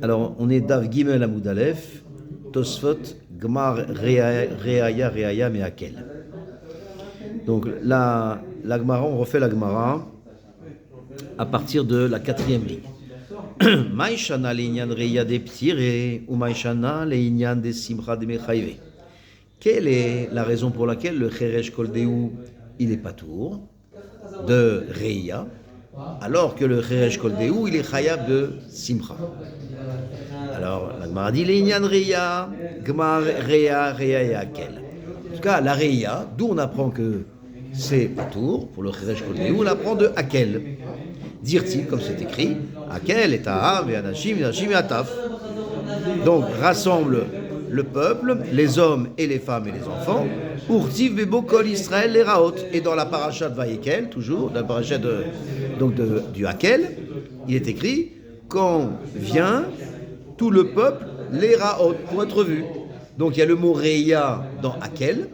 Alors, on est Dav Gimel Amoud Aleph, Tosfot, Gmar, Reaya, Meakel. Donc, la Gemara, on refait la Gemara à partir de la 4e ligne. Maïshana leïnyan Reya de Ptire, ou Maïshana leïnyan de Simcha de Mechayve. Quelle est la raison pour laquelle le Cheresh Koldeu, il est patour de Reya, alors que le Cheresh Koldeu, il est Chayab de Simcha? Alors, la Gemara dit Leïnyan Reya, Gmar Reya Yakel. En tout cas, la Reya, d'où on apprend que c'est patour, pour le Cheresh Koldeu, on apprend de Akel. Dire-t-il, comme c'est écrit, Akel et Ta'am et Anashim et Ataf. Donc, rassemble le peuple, les hommes et les femmes et les enfants, Urtiv Bebokol Israël les Raot. Et dans la paracha de Vayekel, toujours, dans la paracha du Akel, il est écrit, quand vient tout le peuple, les Raot, pour être vu. Donc il y a le mot Reya dans Akel,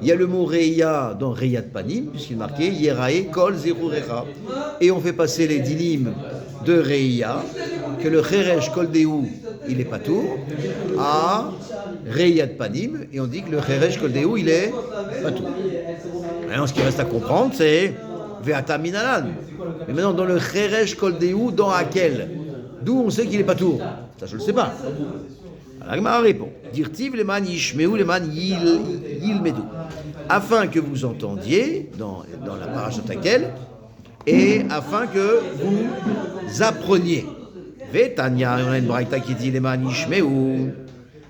il y a le mot Reya dans Reyat Panim, puisqu'il est marqué Yerae Kol Zerurecha. Et on fait passer les dinim de Reya, que le Cheresh Koldeu, il est patour, à Reyat Panim, et on dit que le Cheresh Koldeu, il est patour. Maintenant, ce qui reste à comprendre, c'est Ve'ata Minalan. Mais maintenant, dans le Cheresh Koldeu, dans Akel, d'où on sait qu'il est patour? Ça, je ne le sais pas. La Gemara répond Dirtiv leman yishmeu leman yilmedu. Afin que vous entendiez, dans la parashat Akel, et afin que vous appreniez. Vetania, on a une braïta qui dit leman yishmeu,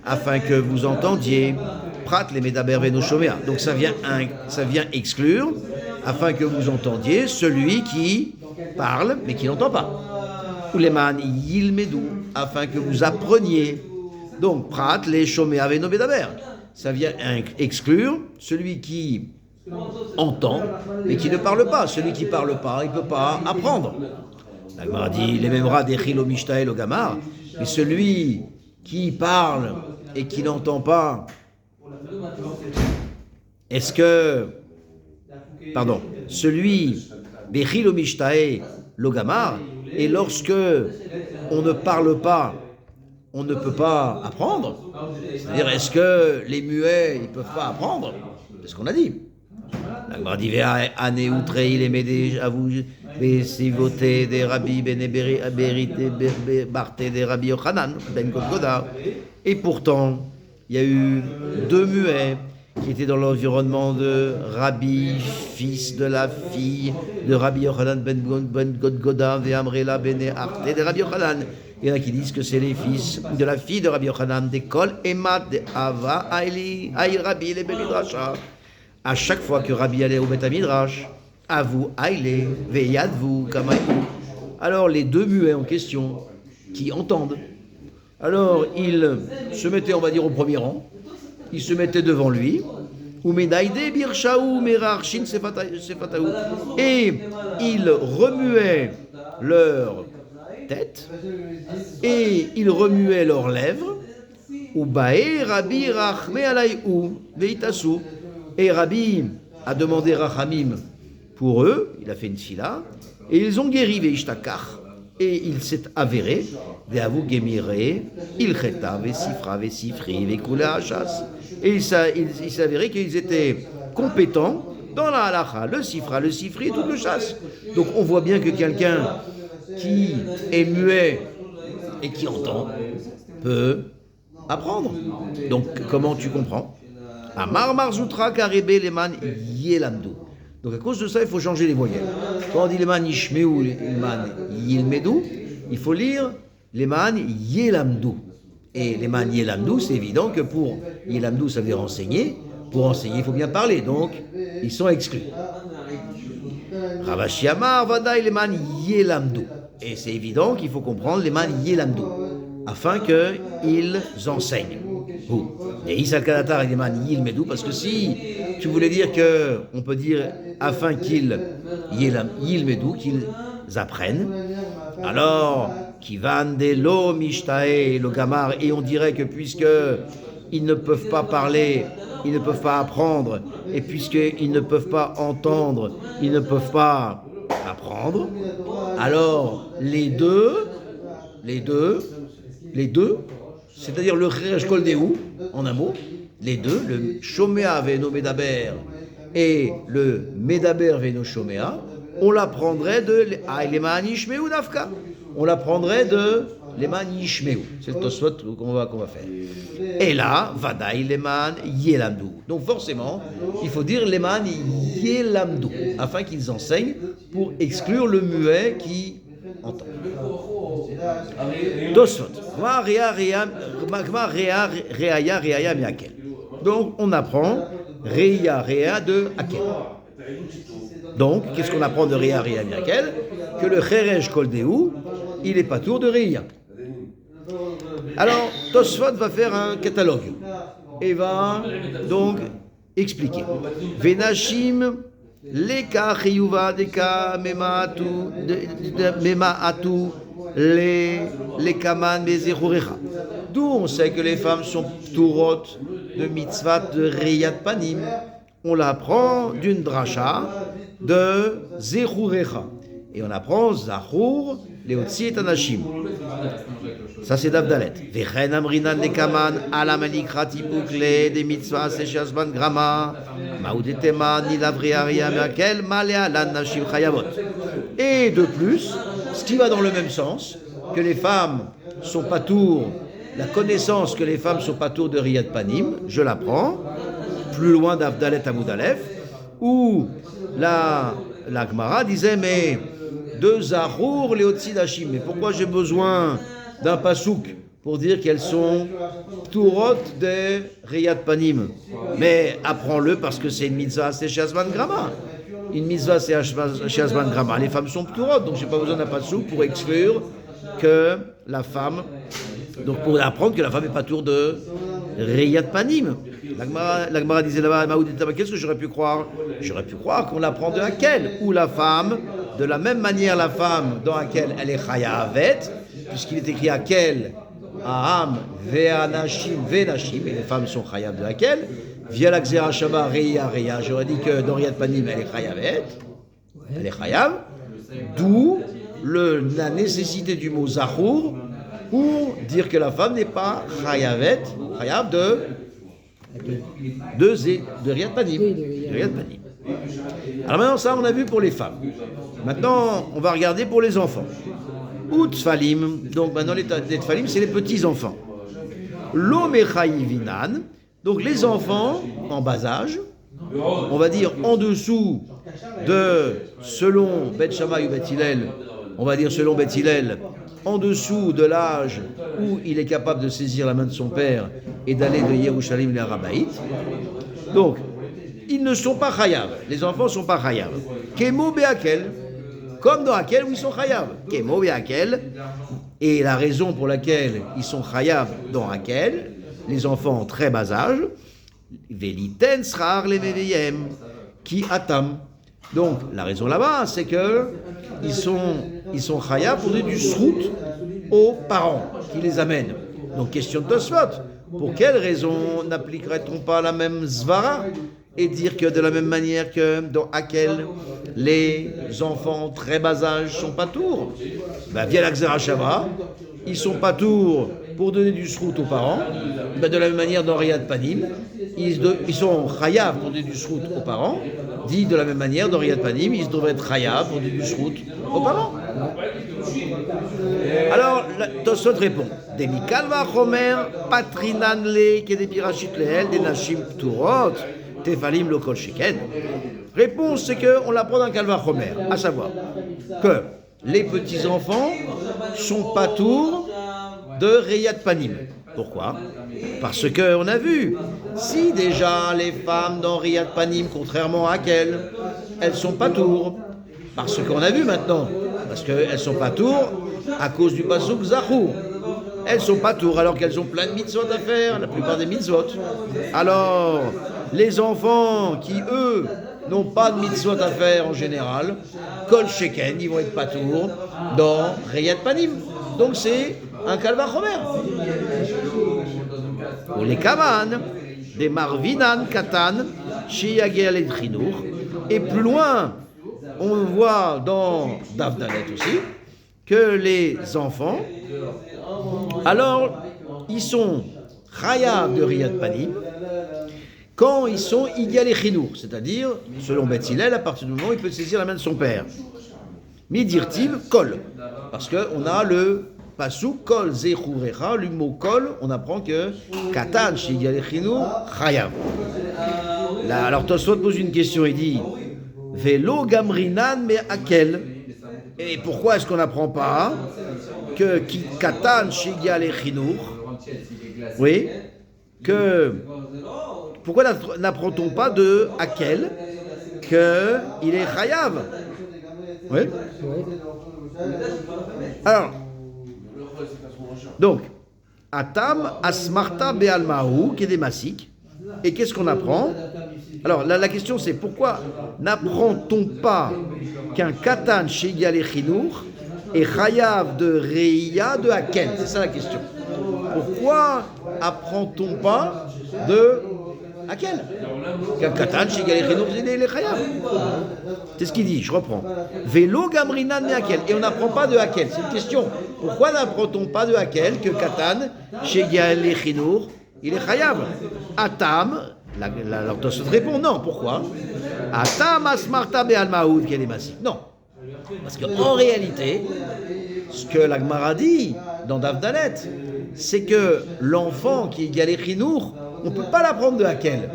afin que vous entendiez. Prat le medaber venoshomea. Donc ça vient exclure, afin que vous entendiez celui qui parle mais qui n'entend pas. Ou leman yilmedu, afin que vous appreniez. Donc, prat, les chômés avec nos bédaber. Ça vient exclure celui qui entend, mais qui ne parle pas. Celui qui ne parle pas, il ne peut pas apprendre. La Gemara dit, les mêmes rats des chilo mishtael au gamar, mais celui qui parle et qui n'entend pas, est-ce que, pardon, celui des chilo mishtael au gamar, et lorsque on ne parle pas, on ne peut pas apprendre. C'est-à-dire, est-ce que les muets, ils ne peuvent pas apprendre? C'est ce qu'on a dit. La Gemara dit, Ane outrei les médés, à vous, si voté des rabbis, bénébérité, barté des rabbis Yochanan, ben Godgoda. Et pourtant, il y a eu 2 muets qui étaient dans l'environnement de Rabbi, fils de la fille de Rabbi Yochanan ben Godgoda, de Amrela ben Arté de Rabbi Yochanan. Il y en a qui disent que c'est les fils de la fille de Rabbi Yochanan, de Kol Emat de Ava Aïli Rabbi le Bemidrasha. À chaque fois que Rabbi allait au Bet Midrash, Avu Aïle Veyadvu Kamaïou. Alors les 2 muets en question qui entendent, alors ils se mettaient, on va dire, au premier rang, ils se mettaient devant lui, et ils remuaient leur tête et ils remuaient leurs lèvres. Et Rabbi a demandé Rachamim pour eux, il a fait une fila, et ils ont guéri Veishtakach, et il s'est avéré, Veavu Gemire, Ilcheta, Vesifra, Vesifri, Vekula Hachas. Et il s'est avéré qu'ils étaient compétents dans la halacha, le sifra, le sifri et toute le chasse. Donc on voit bien que quelqu'un qui est muet et qui entend peut apprendre. Donc comment tu comprends? Amar Marzoutra Karebe Leman Yelamdu. Donc à cause de ça, il faut changer les voyelles. Quand on dit Leman Yishmeu, Leman Yilmedu, il faut lire Leman Yelamdu. Et Leman Yelamdu, c'est évident que pour Yelamdu, ça veut dire enseigner. Pour enseigner, il faut bien parler. Donc, ils sont exclus. Ravashi Amar Vadaï Leman Yelamdu. Et c'est évident qu'il faut comprendre Leman Yelamdu, afin qu'ils enseignent. Et Isal Kadatar et Leman Yilmedu, parce que si tu voulais dire que, on peut dire afin qu'ils Yilmedu, qu'ils apprennent, alors Kivan de lo mishtae lo gamar, et on dirait que puisque ils ne peuvent pas parler, ils ne peuvent pas apprendre, et puisqu'ils ne peuvent pas entendre, ils ne peuvent pas apprendre, alors les deux les deux, c'est-à-dire le Cheresh Kol Dehu, en un mot, les deux, le Shomea Ve'eno Medaber et le Medaber Ve'eno Shomea, on l'apprendrait de Leman Yishmeu Nafka. On l'apprendrait de Leman Yishmeu. C'est le Tosfot qu'on va faire. Et là, Vadaï Leman Yelamdu. Donc forcément, il faut dire Leman Yelamdu, afin qu'ils enseignent pour exclure le muet qui entend. Tosfot. Donc on apprend Rea de Akel. Donc, qu'est-ce qu'on apprend de Rea Miakel? Que le Cheresh Kol Dehu, il est pas tour de Rea. Alors, Tosfot va faire un catalogue et va donc expliquer. Venashim leka chiyuva deka memaatu les kaman bezechurecha. D'où on sait que les femmes sont tourot de mitzvah de Riyat Panim. On l'apprend d'une dracha de Zechurecha. Et on apprend Zachur, Leotzi et Anashim. Ça c'est Davdalet. Vechen amrinan lekaman alamanikra tipukle des mitzvahs seshazban grama maudetema ni lavriaria merkel malea lan nashim chayavot. Et de plus, ce qui va dans le même sens, que les femmes sont pas tours, la connaissance que les femmes sont pas tours de Riyat Panim, je l'apprends. Plus loin d'Avdalet Amoudalef, où la Gemara disait, mais de Zahur Leotzi Dashim, mais pourquoi j'ai besoin d'un pasouk pour dire qu'elles sont Tourot de Riyat Panim? Mais apprends-le parce que c'est une mitzvah, c'est Shazman Grama. Une mitzvah, c'est Shazman Grama. Les femmes sont Tourot, donc je n'ai pas besoin d'un pasouk pour exclure que la femme, donc pour apprendre que la femme n'est pas tour de Riyat Panim. La Gemara disait là-bas, qu'est-ce que j'aurais pu croire? J'aurais pu croire qu'on l'apprend de Hakel, où la femme, de la même manière la femme dans Hakel, elle est Chayavet, puisqu'il est écrit Hakel, Aham, Ve'anashim, Ve'nashim, et les femmes sont Chayav de Hakel, via la Xera Shaba, Reya, j'aurais dit que dans Riyat Panim, elle est Chayavet, elle est Chayav, d'où la nécessité du mot Zahur, pour dire que la femme n'est pas Chayavet, Chayav de Riyat Panim. Alors maintenant, ça, on a vu pour les femmes. Maintenant, on va regarder pour les enfants. Utfalim, donc maintenant les Tfalim, c'est les petits-enfants. L'Omechayivinan, donc les enfants en bas âge, on va dire en dessous de, selon Beth Shammai ou Beth Hillel, on va dire selon Beth Hillel, en dessous de l'âge où il est capable de saisir la main de son père et d'aller de Yerushalayim vers Rabaït. Donc, ils ne sont pas chayav. Les enfants ne sont pas chayav. Kemo be'akel, comme dans Hakel où ils sont chayav. Kemo be'akel, et la raison pour laquelle ils sont chayav dans Hakel, les enfants en très bas âge, veliten srar le meveyem, ki atam. Donc, la raison là-bas, c'est que ils sont chayav pour donner du srout aux parents qui les amènent. Donc, question de Tosfot. Pour quelle raison n'appliquerait-on pas la même zvara et dire que de la même manière que dans Hakel, les enfants très bas âge sont pas tours? Via la Xera Shava, ils sont pas tours pour donner du srout aux parents. De la même manière dans Riyat Panim, ils sont chayav pour donner du srout aux parents. Dit de la même manière dans Riyat Panim, ils devraient être chayav pour donner du srout aux parents. Alors, Tosfot répond, Demikal va chomer patrinan le ke de pirachit lehel de nashim pturot tefalim lo kol sheken. Réponse, c'est qu'on l'apprend dans Kalva Chomer, à savoir que les petits-enfants sont pas tours de Riyat Panim. Pourquoi? Parce qu'on a vu, si déjà les femmes dans Riyat Panim, contrairement à Hakel, elles sont pas tours, parce qu'on a vu maintenant, parce qu'elles sont pas tours à cause du pasuk Zachur. Elles sont pas tours alors qu'elles ont plein de mitzvot à faire, la plupart des mitzvot. Alors, les enfants qui, eux, n'ont pas de mitzvot à faire en général, kol sheken, ils vont être pas tours dans Riyat Panim. Donc c'est un kalva chomer. Pour les kaman, des marvinan katan, sheyagel et chinour. Et plus loin, on voit dans Davdalet aussi que les enfants Alors, ils sont chayav de Riyad Panim quand ils sont Igal et Chinour, c'est-à-dire, selon Beth Hillel, à partir du moment où il peut saisir la main de son père. Midirtiv, kol. Parce qu'on a le pasuk kol zechurecha, le mot kol, on apprend que katan chez Igal et Chinour, chayav. Là, alors Tosfot pose une question, il dit Velo gamrinan me akel. Et pourquoi est-ce qu'on n'apprend pas que katan chez Igal et Chinour, oui, que pourquoi n'apprend-on pas de Akel qu'il est chayav? Oui. Alors, donc, Atam Asmarta Bealmahu, qui est des massiques. Et qu'est-ce qu'on apprend? Alors, la question c'est pourquoi n'apprend-on pas qu'un Katan chez Yalé Chinour est chayav de Reiya de Akel? C'est ça la question. Pourquoi apprend-on pas de Akel? Qu'un Katan chez Yalé Chinour il est chayav. C'est ce qu'il dit, je reprends. Vélo Gamrinan mais Akel. Et on n'apprend pas de Akel. C'est une question. Pourquoi n'apprend-on pas de Akel que Katan chez Yalé Chinour il est chayav? Atam, l'orthosphore répond non. Pourquoi? Atam asmarta be'almaoud qu'elle est massive. Non. Parce qu'en réalité, ce que la Gemara dit dans Davdalet, c'est que l'enfant qui est Galé Chinour, on ne peut pas l'apprendre de Hakel.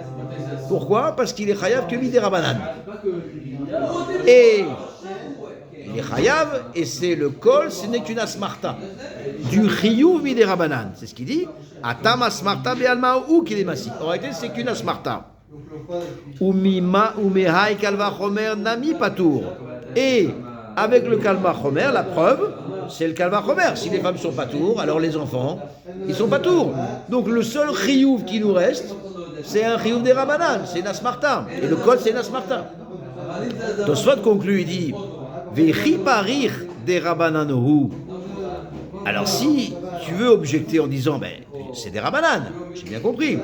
Pourquoi? Parce qu'il est chayav que midé rabanan. Et il est chayav, et c'est le kol, ce n'est qu'une asmarta. Du chiyuv midé rabanan. C'est ce qu'il dit. Atam asmarta be'alma ou qu'il est massif. En réalité, c'est qu'une asmarta. Umehai kalva chomer nami patour. Et avec le kalva chomer, la preuve, c'est le kalva chomer. Si les femmes sont patour, alors les enfants, ils sont patour. Donc le seul chiyuv qui nous reste, c'est un chiyuv des rabanan, c'est une asmarta. Et le kol, c'est une asmarta. Tosfot conclut, il dit Vechi parich des rabananohu. Alors si tu veux objecter en disant c'est des rabanan, j'ai bien compris.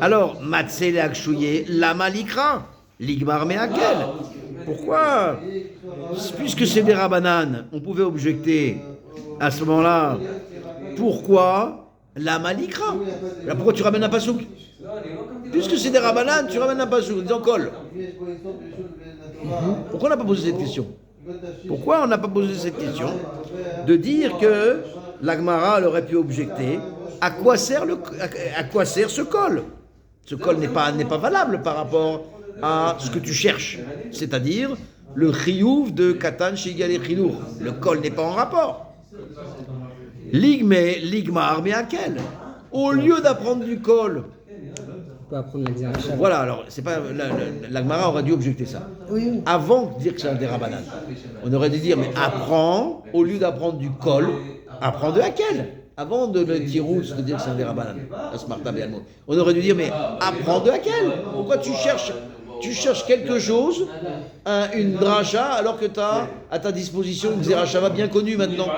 Alors matzele akshouye lama likra ligmar meakel. Pourquoi? Puisque c'est des rabanan, on pouvait objecter à ce moment-là. Pourquoi lama likra? Là, pourquoi tu ramènes un pasouk? Puisque c'est des rabanan, tu ramènes un pasouk, disant kol. Pourquoi on n'a pas posé cette question? Pourquoi on n'a pas posé cette question de dire que la Gemara aurait pu objecter à quoi sert ce col? Ce col n'est pas valable par rapport à ce que tu cherches, c'est-à-dire le chiyuv de Katan Shigal et Chinour. Le col n'est pas en rapport. Ligmar mais à quel? Au lieu d'apprendre du col. Voilà, alors c'est pas la Gemara aurait dû objecter ça. Oui. Avant de dire que c'est un des rabanan, on aurait dû dire mais apprends au lieu d'apprendre du col, apprends de laquelle. Avant de le dire de dire que c'est un des rabanan. On aurait dû dire mais apprends de laquelle. Pourquoi tu cherches quelque chose, une dracha, alors que tu as à ta disposition une zerachava bien connue maintenant.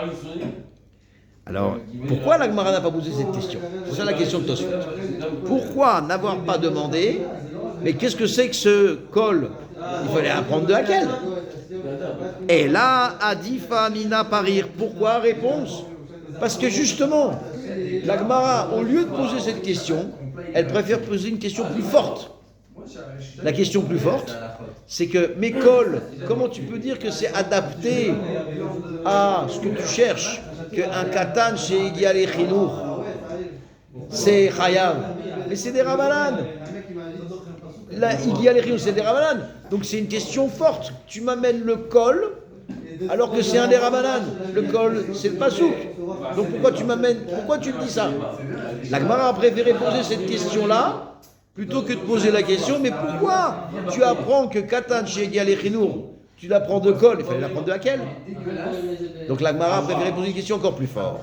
Alors, pourquoi la Gemara n'a pas posé cette question? C'est ça la question de Tosfot. Pourquoi n'avoir pas demandé, mais qu'est-ce que c'est que ce col? Il fallait apprendre de laquelle? Et là, Adifa Mina Parir. Pourquoi? Réponse. Parce que justement, la Gemara, au lieu de poser cette question, elle préfère poser une question plus forte. La question plus forte, c'est que mes cols, comment tu peux dire que c'est adapté à ce que tu cherches? Qu'un katan chez Igial et Chinour, c'est chayav, mais c'est des rabanan. Là, Igial et Chinour, c'est des rabanan. Donc c'est une question forte. Tu m'amènes le col, alors que c'est un des rabanan. Le col, c'est le pasouk. Donc pourquoi tu me dis ça? La Gemara a préféré poser cette question-là, plutôt que de poser la question, mais pourquoi tu apprends que katan chez Igial et Chinour, tu l'apprends de col, il fallait l'apprendre de laquelle? Donc la Gemara a préféré poser une question encore plus forte.